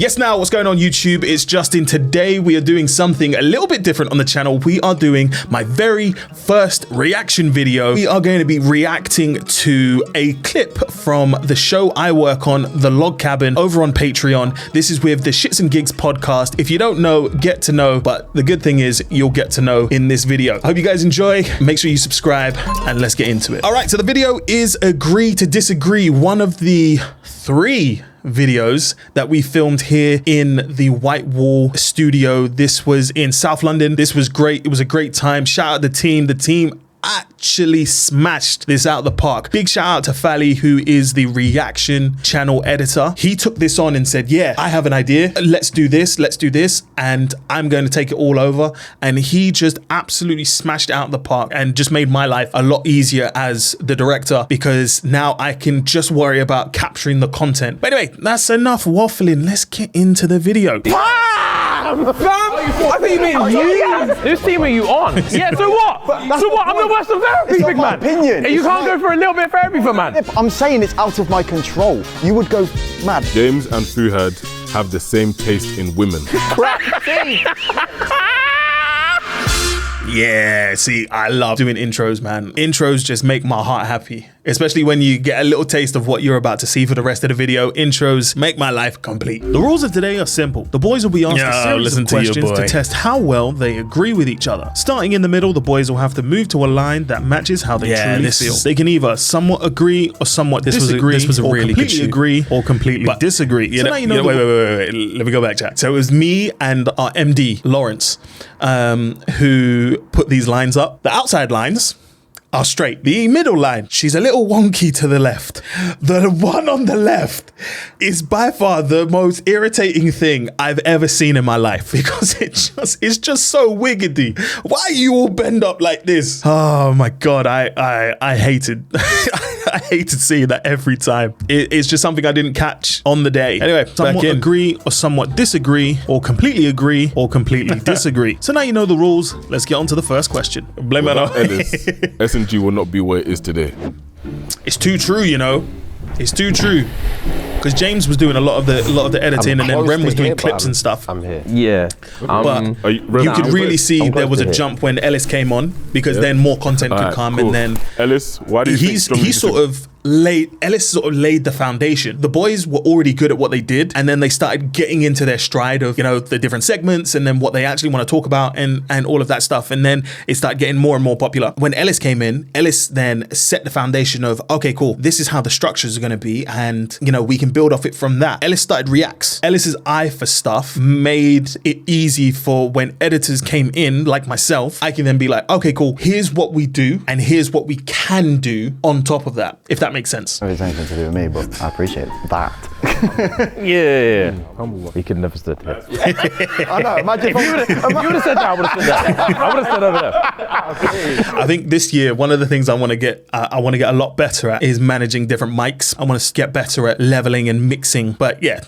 Yes, now what's going on YouTube? It's Justin. Today we are doing something a little bit different on the channel. We are doing my very first reaction video. We are going to be reacting to a clip from the show I work on, The Log Cabin, over on Patreon. This is with the Shxtsngigs podcast. If you don't know, get to know, but the good thing is you'll get to know in this video. I hope you guys enjoy. Make sure you subscribe and let's get into it. All right, so the video is Agree to Disagree, one of the 3 videos that we filmed here in the White Wall studio. This was in South London. This was great. It was a great time. Shout out the team. The team actually smashed this out of the park. Big shout out to Fally, who is the reaction channel editor. He took this on and said, yeah, I have an idea. Let's do this. And I'm going to take it all over. And he just absolutely smashed it out of the park and just made my life a lot easier as the director, because now I can just worry about capturing the content. But anyway, that's enough waffling. Let's get into the video. I think you mean you. Whose team are you on? Yeah, so what? So what? I'm the worst of therapy, big man. Opinion. You can't go for a little bit of therapy for man. I'm saying it's out of my control. You would go mad. James and Fuhad have the same taste in women. Yeah, see, I love doing intros, man. Intros just make my heart happy, especially when you get a little taste of what you're about to see for the rest of the video. Intros make my life complete. The rules of today are simple. The boys will be asked a series of questions to test how well they agree with each other. Starting in the middle, the boys will have to move to a line that matches how they truly feel. They can either somewhat agree or somewhat disagree. This was a really good shoot. Agree or completely disagree. You know, wait. Let me go back, chat. So it was me and our MD, Lawrence, who put these lines up. The outside lines are straight. The middle line, she's a little wonky to the left. The one on the left is by far the most irritating thing I've ever seen in my life, because it's just so wiggity. Why you all bend up like this? Oh my God, I hated I hated seeing that every time. It's just something I didn't catch on the day. Anyway, somewhat agree or somewhat disagree, or completely agree or completely disagree. So now you know the rules. Let's get on to the first question. Blame it on Ellis. S&G will not be where it is today. It's too true, you know. It's too true. Because James was doing a lot of the editing, and then Rem was doing clips and stuff. I'm here. Yeah. But you could really see there was a jump when Ellis came on, because then more content could come, and then Ellis, why do you think Ellis sort of laid the foundation. The boys were already good at what they did, and then they started getting into their stride of, you know, the different segments and then what they actually want to talk about and all of that stuff. And then it started getting more and more popular. When Ellis came in, Ellis then set the foundation of, okay, cool, this is how the structures are going to be, and, you know, we can build off it from that. Ellis started reacts. Ellis's eye for stuff made it easy for when editors came in, like myself, I can then be like, okay, cool, here's what we do and here's what we can do on top of that, if that makes sense. It's anything to do with me, but I appreciate that. Yeah. You could never stood here. I know, imagine if you would have said that, I would have said that. I would have said over there. I think this year, one of the things I want to get a lot better at is managing different mics. I want to get better at leveling and mixing, but yeah.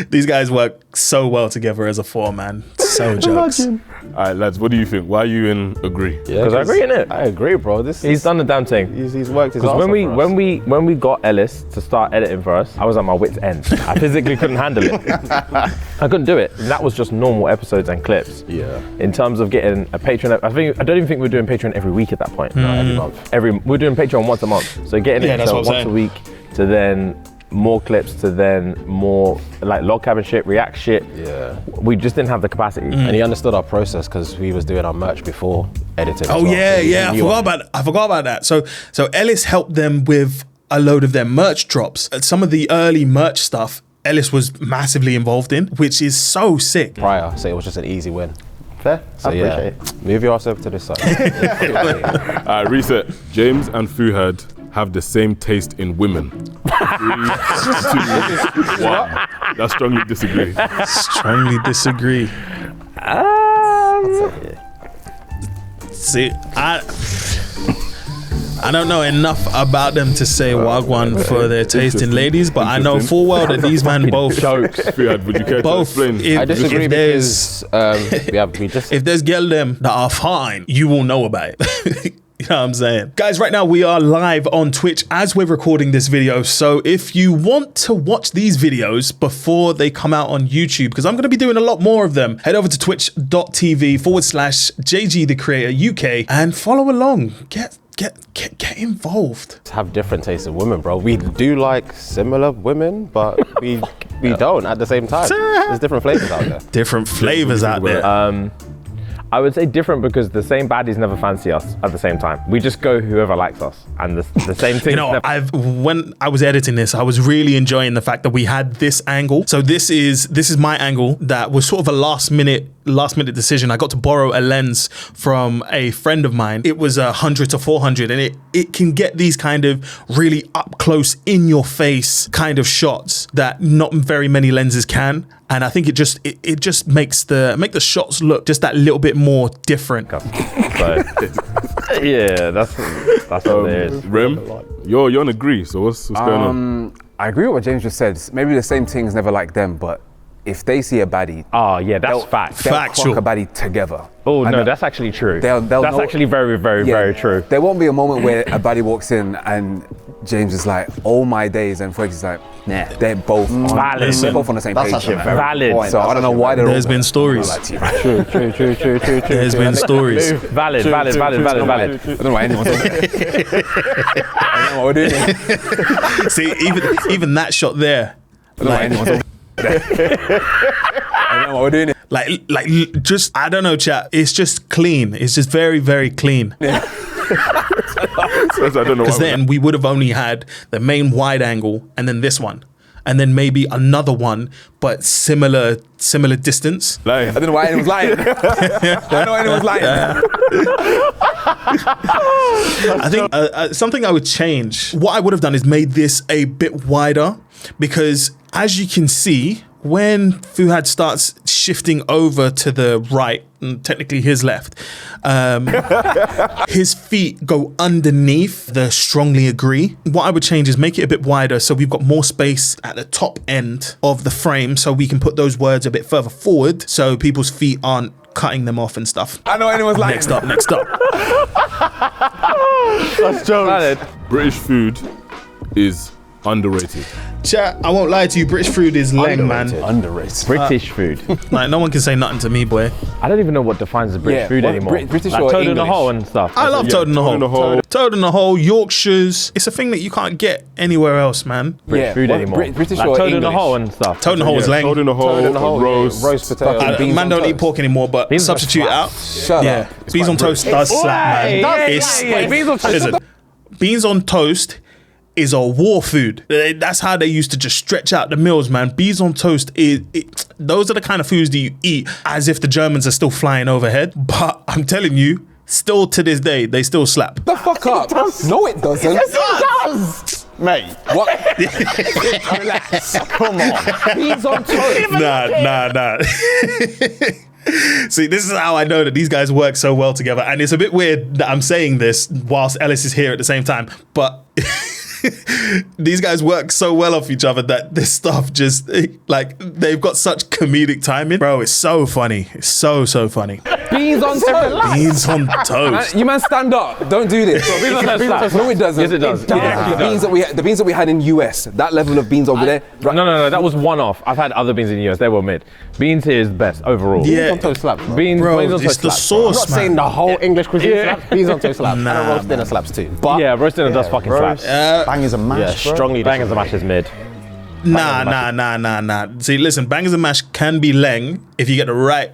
These guys work so well together as a 4, man. So jokes. All right, lads, what do you think? Why are you in agree? Yeah, because I agree in it. I agree, bro. He's done the damn thing. He's worked his ass off Because for us. when we got Ellis to start editing for us, I was at my wit's end. I physically couldn't handle it. I couldn't do it. And that was just normal episodes and clips. Yeah. In terms of getting a Patreon, I don't even think we were doing Patreon every week at that point. No, every month. We're doing Patreon once a month. So getting it once a week, to then more clips, to then more like log cabin shit, react shit. Yeah. We just didn't have the capacity. And he understood our process because we was doing our merch before editing. Oh yeah, I forgot about that. So Ellis helped them with a load of their merch drops. Some of the early merch stuff Ellis was massively involved in, which is so sick. Prior, so it was just an easy win. Fair. So I appreciate it. Move your ass over to this side. Reset. James and Fuhad have the same taste in women. 3, 2, 1. That's strongly disagree. Strongly disagree. See, I don't know enough about them to say wagwan for their taste in ladies, but I know full well that these men both jokes. Fuhad, would you care to explain? I disagree because if there's girl them that are fine, you will know about it. You know what I'm saying? Guys, right now we are live on Twitch as we're recording this video. So if you want to watch these videos before they come out on YouTube, because I'm going to be doing a lot more of them, head over to twitch.tv/JG the Creator UK and follow along. Get involved. Have different tastes of women, bro. We do like similar women, but we don't at the same time. There's different flavors out there. Different flavors out there. I would say different because the same baddies never fancy us at the same time. We just go whoever likes us, and the same thing. You know, when I was editing this, I was really enjoying the fact that we had this angle. So this is my angle that was sort of a last minute decision. I got to borrow a lens from a friend of mine. It was 100 to 400, and it can get these kind of really up close, in your face kind of shots that not very many lenses can. And I think it just makes the shots look just that little bit more different. So, yeah, that's what it is. Rem, you're on agree. So what's going on? I agree with what James just said. Maybe the same thing's never like them, but if they see a baddie, that's fact. They'll Factual. clock a baddie together. Oh no, that's actually true. That's actually very, very, very true. There won't be a moment where a baddie walks in and James is like, "Oh my days," and Fergie's like, "Nah." They're both valid. They're both on the same page. That's actually very valid. point. So I don't know why they're. There's been stories. True. There's been stories. Valid. I don't know why anyone's on there. I don't know what we're doing here. See, even that shot there. I don't know why anyone's on there. I don't know what we're doing here. Like, just, I don't know, chat. It's just clean. It's just very, very clean. I don't know. Because then we would have only had the main wide angle and then this one. And then maybe another one, but similar distance. I don't know why anyone's lying. I don't know why anyone's lying. I think something I would change, what I would have done is made this a bit wider, because as you can see, when Fuhad starts shifting over to the right, and technically his left, his feet go underneath the strongly agree. What I would change is make it a bit wider so we've got more space at the top end of the frame so we can put those words a bit further forward so people's feet aren't cutting them off and stuff. I know anyone's lying. Next up. That's jokes. British food is underrated. Chat, I won't lie to you, British food is leng, man. Underrated. British food. Like, no one can say nothing to me, boy. I don't even know what defines as British food anymore. British like or toad in the English? hole and stuff. I love toad in the hole. Toad in the hole, Yorkshires. It's a thing that you can't get anywhere else, man. British food anymore. British like or toad in the English? hole and stuff. Toad in the hole is leng. Toad in the hole, roast. Roast potato. Man don't eat pork anymore, but Beans on substitute out. Shut up. Beans on toast does slap, man. Beans on toast. Listen, beans on toast is a war food. That's how they used to just stretch out the meals, man. Beans on toast those are the kind of foods that you eat as if the Germans are still flying overhead. But I'm telling you, still to this day, they still slap. The fuck up. No, it doesn't. Yes, it does. Mate. What? Relax. Come on. Beans on toast. Nah. See, this is how I know that these guys work so well together. And it's a bit weird that I'm saying this whilst Ellis is here at the same time. But these guys work so well off each other that this stuff just, like, they've got such comedic timing. Bro, it's so funny. It's so funny. Beans on toast. Beans on toast. You man, stand up. Don't do this. Beans on toast. No, it doesn't. Yes, it does. The beans that we had in US, that level of beans over there. Right. No, that was one off. I've had other beans in the US. They were mid. Beans here is best overall. Yeah. Beans on toast slaps, bro. Beans, Bro, beans on it's toast the slaps, bro. I'm not sauce, saying man. the whole English cuisine Yeah. slaps. Beans on toast slaps. Nah, and a roast dinner slaps too. But Yeah, roast dinner does fucking slaps. bangers and mash, Yeah, strongly bangers and mash is mid. Nah. See, listen, bangers and mash can be leng if you get the right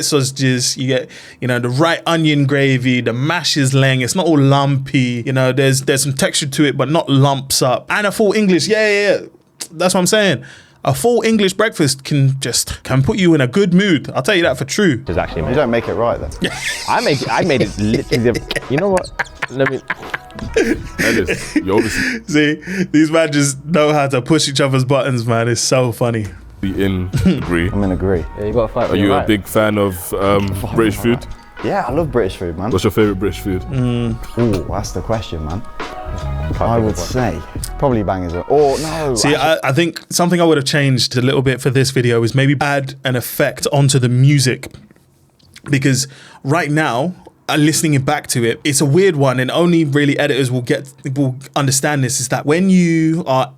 sausages, you get, the right onion gravy, the mash is leng, it's not all lumpy, there's some texture to it, but not lumps up. And a full English, yeah. That's what I'm saying. A full English breakfast can put you in a good mood. I'll tell you that for true. Is actually You mid. don't make it right then. I made it literally. You know what? Let me. Ellis, you obviously See, these men just know how to push each other's buttons, man. It's so funny. in agree. I'm in agree. Yeah, you got to fight. Are you a big fan of British food? Yeah, I love British food, man. What's your favorite British food? Ooh, that's the question, man. I would say probably bangers. Or no. See, I think something I would have changed a little bit for this video is maybe add an effect onto the music. Because right now, listening back to it, it's a weird one, and only really editors will understand this, is that when you are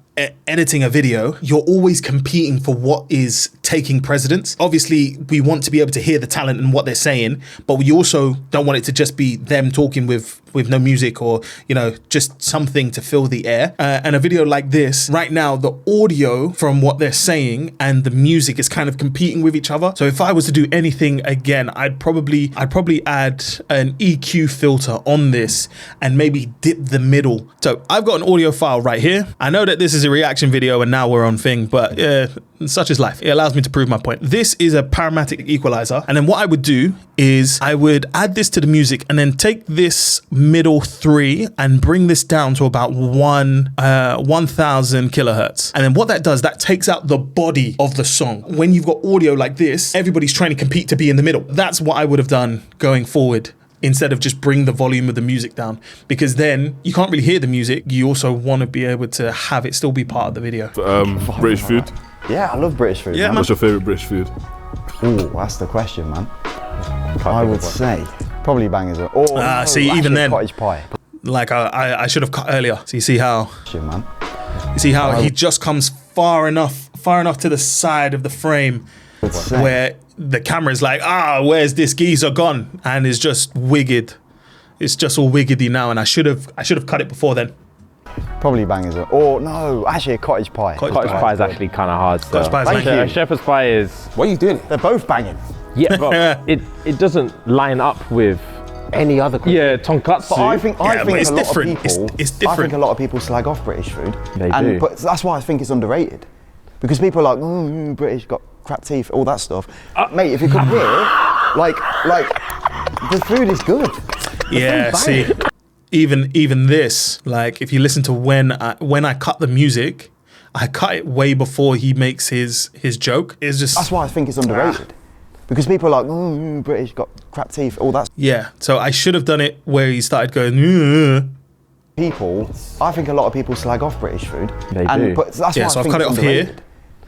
editing a video, you're always competing for what is taking precedence. Obviously, we want to be able to hear the talent and what they're saying, but we also don't want it to just be them talking with no music, or, you know, just something to fill the air. And a video like this, right now, the audio from what they're saying and the music is kind of competing with each other. So if I was to do anything again, I'd probably add an EQ filter on this and maybe dip the middle. So I've got an audio file right here. I know that this is a reaction video and now we're on thing, but such is life. It allows me to prove my point. This is a parametric equalizer. And then what I would do is I would add this to the music and then take this middle 3 and bring this down to about 1000 kilohertz. And then what that does, that takes out the body of the song. When you've got audio like this, everybody's trying to compete to be in the middle. That's what I would have done going forward, instead of just bring the volume of the music down, because then you can't really hear the music. You also want to be able to have it still be part of the video. British food? Yeah, I love British food. Yeah, man. What's your favourite British food? Oh, that's the question, man. I would say probably bangers. See, even then, cottage pie. Like I should have cut earlier. So you see how? Shit, man. You see how he just comes far enough to the side of the frame where the camera's like, where's this geezer gone? And it's just wigged. It's just all wiggedy now, and I should have cut it before then. Probably bangers. Or no, actually a cottage pie. Cottage pie is actually kind of hard. Cottage pie is Thank you. Shepherd's pie is. What are you doing? They're both banging. Yeah, but it doesn't line up with any other. Yeah, tonkatsu. But I think it's a lot different. of people. It's different. I think a lot of people slag off British food. They do. But that's why I think it's underrated, because people are like, British got crap teeth, all that stuff. Mate, if you could hear, like the food is good. Yeah, see, even this, like, if you listen to when I cut the music, I cut it way before he makes his joke. It's just, that's why I think it's underrated, because people are like, British got crap teeth, all that. Yeah, so I should have done it where he started going. People, I think a lot of people slag off British food. They do. But that's why So I I've think cut it it's off underrated. here.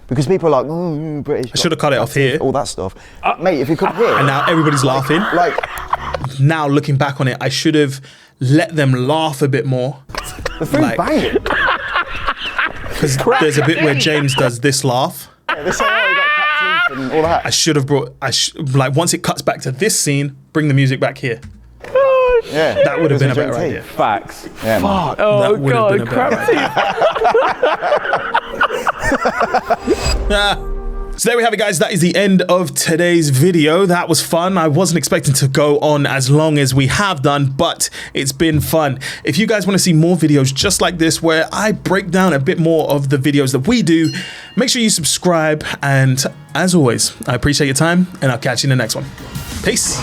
Because people are like, British. I should have cut it off here. All that stuff. Mate, if you could hear. And now everybody's laughing. Like, now looking back on it, I should have let them laugh a bit more. the food's banging. Because there's a bit where James does this laugh. Yeah, they say, we got crap teeth and all that. I should have brought, like, once it cuts back to this scene, bring the music back here. Yeah. That would have been a better Teeth. idea. Facts. Yeah, man. Oh That would have been a better idea. So there we have it, guys. That is the end of today's video. That was fun. I wasn't expecting to go on as long as we have done, but it's been fun. If you guys want to see more videos just like this, where I break down a bit more of the videos that we do, make sure you subscribe. And as always, I appreciate your time, and I'll catch you in the next one. Peace.